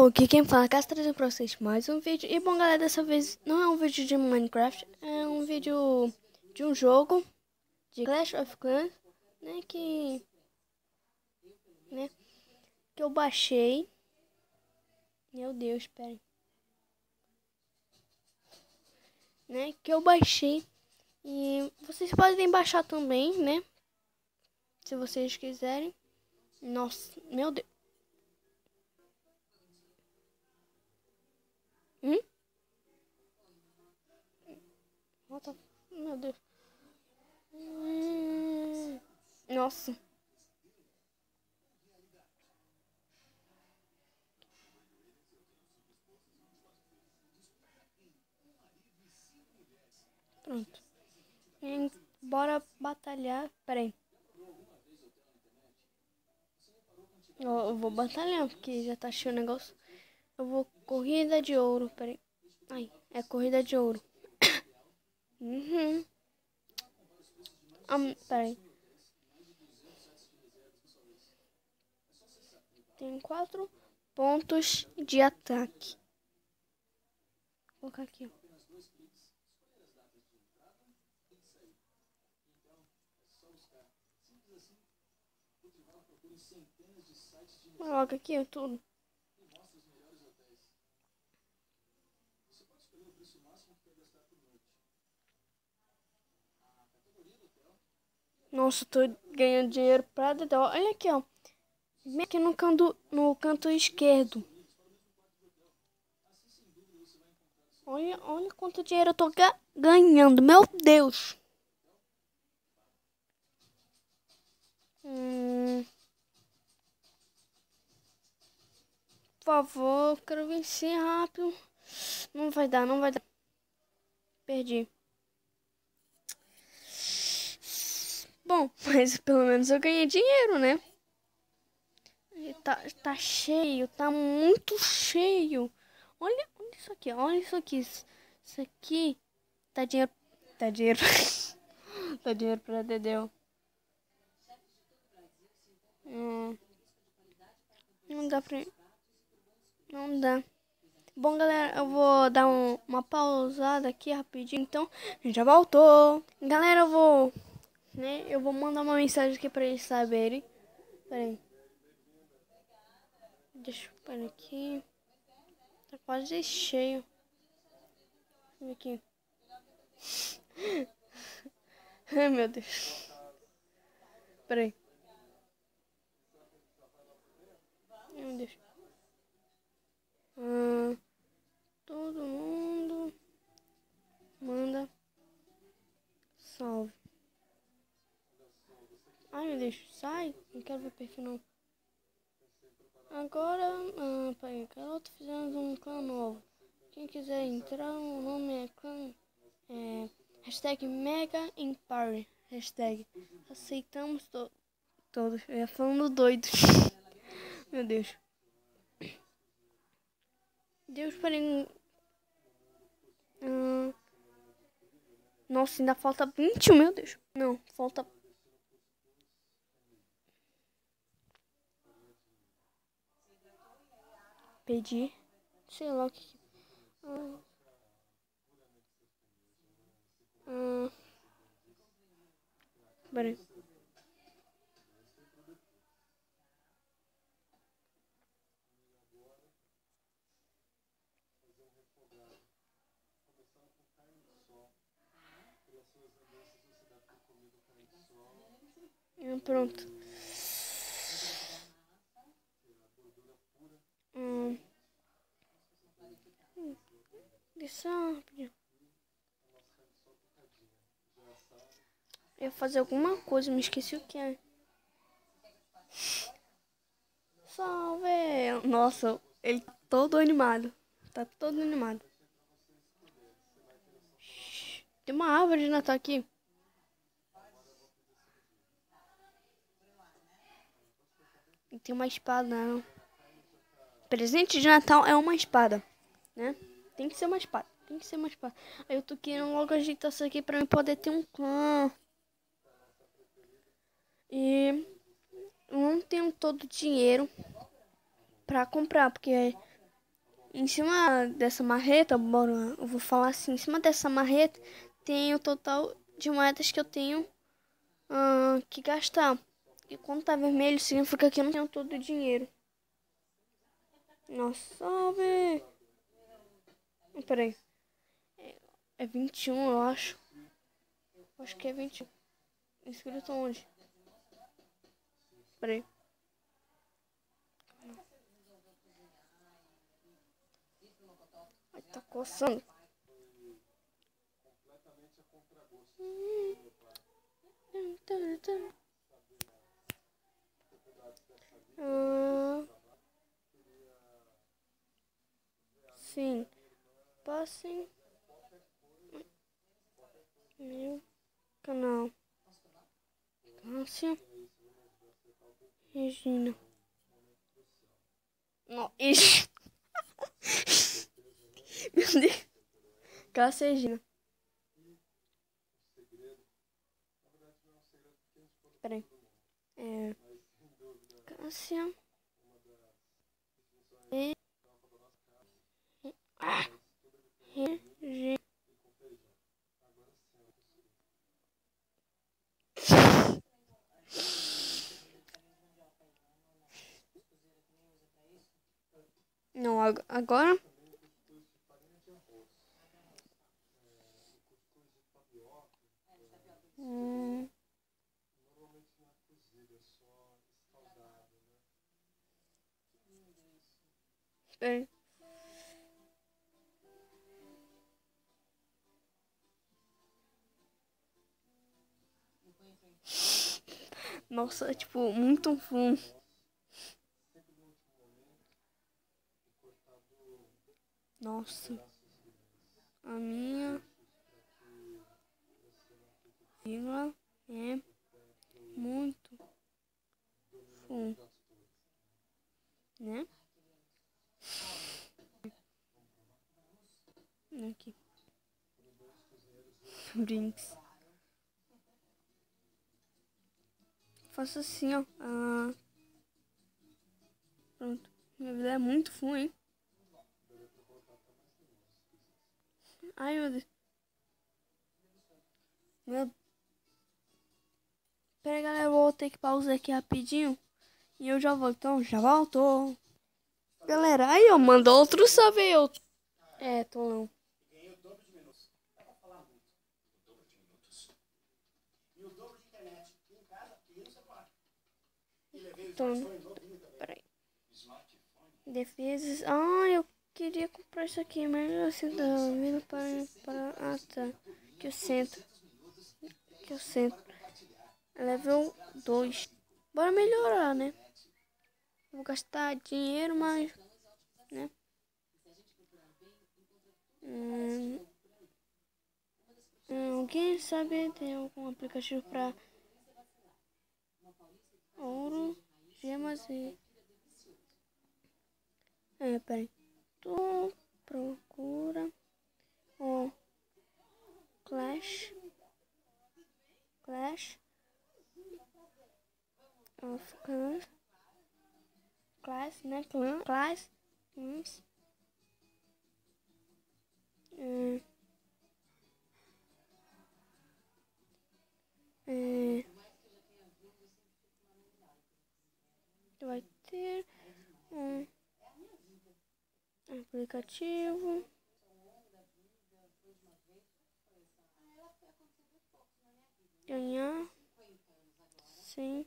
pessoal, aqui quem fala é Cássio, trazendo pra vocês mais um vídeo. E bom galera, dessa vez não é um vídeo de Minecraft, é um vídeo de um jogo de Clash of Clans, né, que eu baixei. Meu Deus, pera aí. Que eu baixei e vocês podem baixar também, né, se vocês quiserem. Nossa, meu Deus. Meu Deus. Nossa. Pronto. Bora batalhar. Pera aí. Eu vou batalhar, porque já tá cheio o negócio. Eu vou corrida de ouro. Pera aí. Ai, é corrida de ouro. Pera aí. Tem 4 pontos de ataque. Vou colocar aqui, ó. Coloca aqui, ó, tudo. Nossa, tô ganhando dinheiro pra dedéu. Olha aqui, ó. Vem aqui no canto esquerdo. Olha quanto dinheiro eu tô ganhando. Meu Deus. Por favor, quero vencer rápido. Não vai dar, não vai dar. Perdi. Bom, mas pelo menos eu ganhei dinheiro, né? E tá cheio, tá muito cheio. Olha isso aqui, olha isso aqui. Isso aqui tá dinheiro. Tá dinheiro. Tá dinheiro pra Dedéu. Não dá pra. Não dá. Bom, galera, eu vou dar uma pausada aqui rapidinho, então. A gente já voltou. Galera, eu vou mandar uma mensagem aqui pra eles saberem. Pera aí. Deixa eu parar aqui. Tá quase cheio. Deixa eu ver aqui. Ai, meu Deus. Pera aí. Meu Deus. Todo mundo manda salve. Ai, meu Deus. Sai. Não quero ver perfil, não. Agora, peraí. Garoto, fizemos um clã novo. Quem quiser entrar, o nome é clã. Hashtag Mega Empire. Hashtag aceitamos todos. Eu ia falando doido. Meu Deus. Deus, peraí. Nossa, ainda falta 20, meu Deus. Não, falta. Pedir. Sei lá o que. Peraí. Pronto. Deixa rapidinho. Eu ia fazer alguma coisa, me esqueci o que é. Salve! Nossa, ele tá todo animado. Tá todo animado. Tem uma árvore de Natal aqui. E tem uma espada, não. Presente de Natal é uma espada, né? Tem que ser uma espada. Tem que ser uma espada. Aí eu tô querendo logo ajeitar isso aqui pra eu poder ter um clã. E eu não tenho todo o dinheiro pra comprar, porque Em cima dessa marreta, bora, eu vou falar assim, em cima dessa marreta tem o total de moedas que eu tenho que gastar. E quando tá vermelho, significa que eu não tenho todo o dinheiro. Nossa, salve! Peraí. É 21, eu acho. Acho que é 21. Escrito onde? Peraí. Ai, tá coçando. Sim. Passem meu canal. Cássia Regina. Não, ixi. Meu Deus. Cássia Regina. Peraí. Cássia. Regina. Não, agora. Peraí. Nossa, tipo, muito fundo. Nossa. A minha vírgula é muito fundo, né? Aqui. Brinks. Faço assim, ó. Pronto. Minha vida é muito full, hein? Ai, meu Deus. Meu... Pera aí, galera. Eu vou ter que pausar aqui rapidinho. E eu já volto. Então, já volto. Galera, aí, ó. Mandou outro salve. Eu... tô não. Então, peraí. Defesas. Eu queria comprar isso aqui, mas assim tá vindo para. Tá. Que eu sento. Que eu sento. Level 2. Bora melhorar, né? Vou gastar dinheiro, mas. Né? Alguém sabe? Tem algum aplicativo para ouro, gemas e. Peraí. Tu procura o Clash of Clans. Class, né? Class. Vai ter um aplicativo. Ganhar sem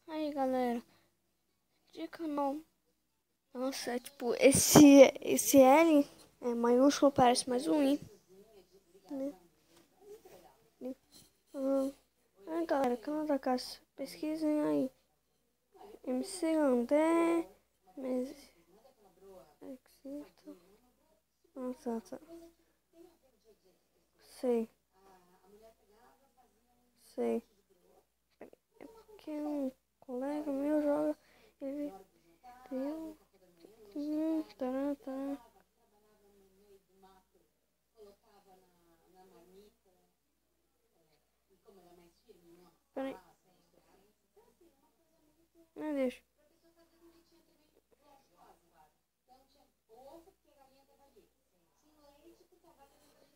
aí, galera. Dica não. Nossa, é tipo, esse L é maiúsculo, parece mais um I. Né? Galera, canal da Cássia, pesquisem aí. MC André, Nossa, tá. Sei. que um colega meu joga. Ele deu. Tará, tará. Peraí. Não, deixa.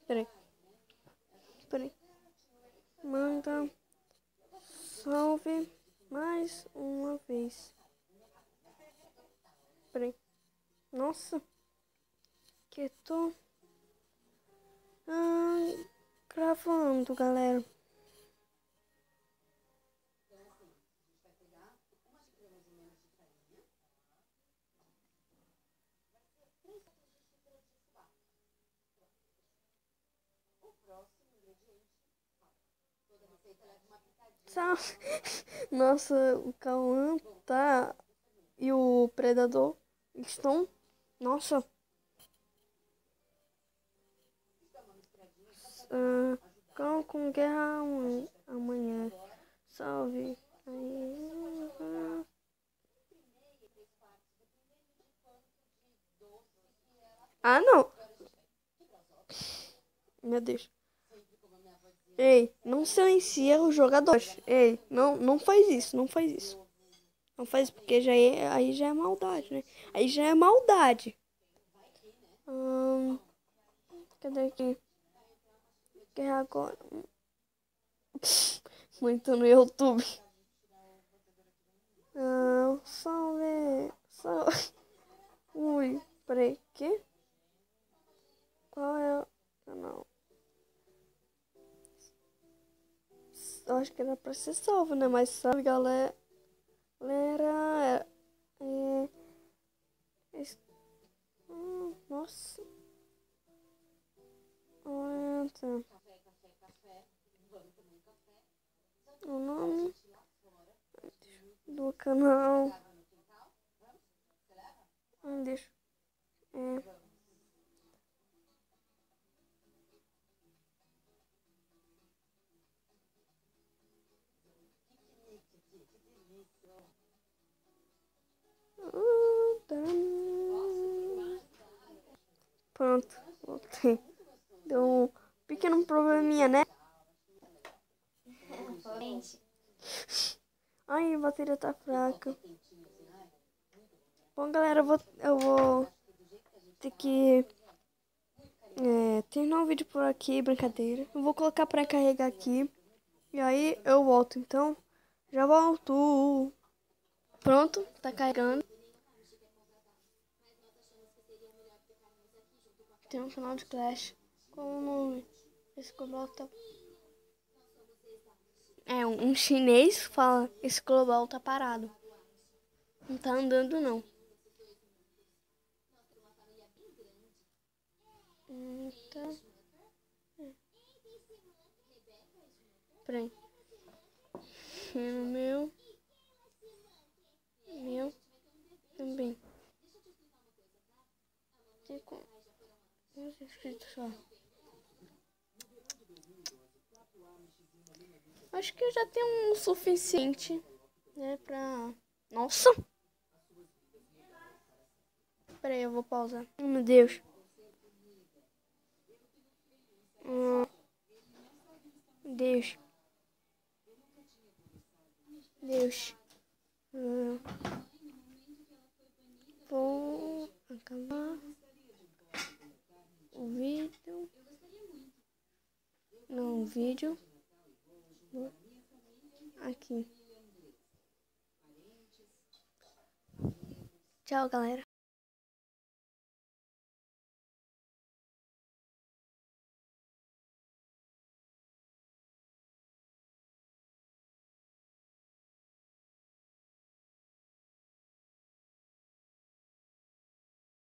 Peraí. Peraí. Manda salve mais uma vez. Peraí. Nossa. Que tô gravando, galera. Nossa, o Cauã tá e o Predador estão. Nossa. Cão com guerra amanhã. Salve. Ah, não. Meu Deus. Ei, não silencia os jogadores. Ei, não faz isso, não faz isso. Não faz porque aí já é maldade, né? Aí já é maldade. Cadê aqui? Que é agora? Muito no YouTube. Salve. Ui, peraí, que? Qual é o canal? Eu acho que era pra ser salvo, né? Mas salve, galera. Nossa. Tá. O nome do canal. Deixa. Pronto, voltei. Deu um pequeno probleminha, né? Ai, a bateria tá fraca. Bom, galera, eu vou ter que terminar o vídeo por aqui, brincadeira. Eu vou colocar pra carregar aqui. E aí eu volto, então. Já volto. Pronto, tá carregando. Tem um final de Clash. Qual o nome? Esse global tá... um chinês fala, esse global tá parado. Não tá andando, não. Tá. Peraí. Meu também. Tem como... 11 inscritos só. Acho que já tem um suficiente, né, pra... Nossa! Peraí, eu vou pausar. Oh, meu Deus. Deus. Vou acabar o vídeo. Não, o vídeo. Aqui. Tchau, galera.